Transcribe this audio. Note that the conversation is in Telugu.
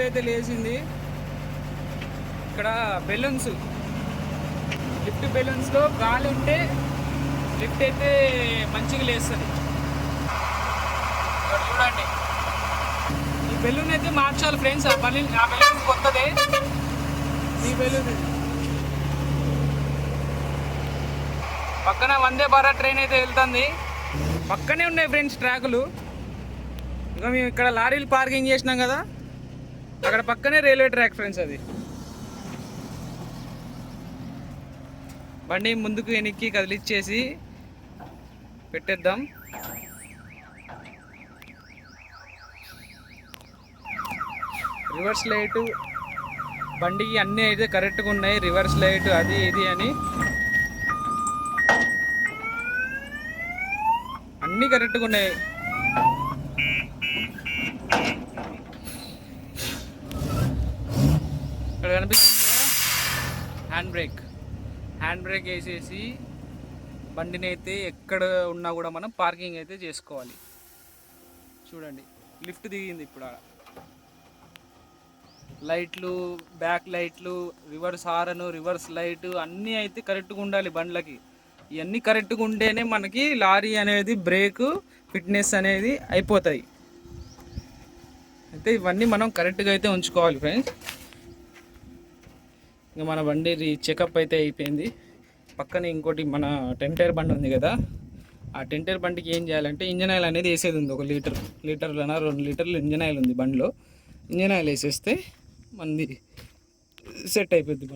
లిఫ్ట్ అయితే లేచింది. ఇక్కడ బెలూన్స్, లిఫ్ట్ బెలూన్స్లో గాలి ఉంటే లిఫ్ట్ అయితే మంచిగా లేస్తుంది. చూడండి, ఈ బెలూన్ అయితే మార్చాలి ఫ్రెండ్స్. ఆ బెలూన్ కొత్తదే. ఈ బెలూన్ పక్కన వందే భారత్ ట్రైన్ అయితే వెళ్తుంది. పక్కనే ఉన్నాయి ఫ్రెండ్స్ ట్రాకులు. ఇంకా మేము ఇక్కడ లారీలు పార్కింగ్ చేసినాం కదా, అక్కడ పక్కనే రైల్వే ట్రాక్ ఫ్రెండ్స్. అది బండి ముందుకు వెనక్కి కదిలిచ్చేసి పెట్టేద్దాం. రివర్స్ లైట్ బండికి అన్నీ అయితే కరెక్ట్గా ఉన్నాయి. రివర్స్ లైట్ అది ఇది అని అన్నీ కరెక్ట్గా ఉన్నాయి. ఇక్కడ కనిపిస్తుంది కదా హ్యాండ్ బ్రేక్ వేసేసి బండిని అయితే ఎక్కడ ఉన్నా కూడా మనం పార్కింగ్ అయితే చేసుకోవాలి. చూడండి, లిఫ్ట్ దిగింది ఇప్పుడు. లైట్లు, బ్యాక్ లైట్లు, రివర్స్ హారన్, రివర్స్ లైట్ అన్నీ అయితే కరెక్ట్గా ఉండాలి బండ్లకి. ఇవన్నీ కరెక్ట్గా ఉంటేనే మనకి లారీ అనేది బ్రేక్ ఫిట్నెస్ అనేది అయిపోతాయి. అయితే ఇవన్నీ మనం కరెక్ట్గా అయితే ఉంచుకోవాలి ఫ్రెండ్స్. ఇంకా మన బండి చెకప్ అయితే అయిపోయింది. పక్కన ఇంకోటి మన 10 టైర్ బండి ఉంది కదా, ఆ 10 టైర్ బండికి ఏం చేయాలంటే ఇంజన్ ఆయిల్ అనేది వేసేది ఉంది. 1 లీటర్లన 2 లీటర్లు ఇంజన్ ఆయిల్ ఉంది బండిలో. ఇంజన్ ఆయిల్ వేసేస్తే మనది సెట్ అయిపోద్ది.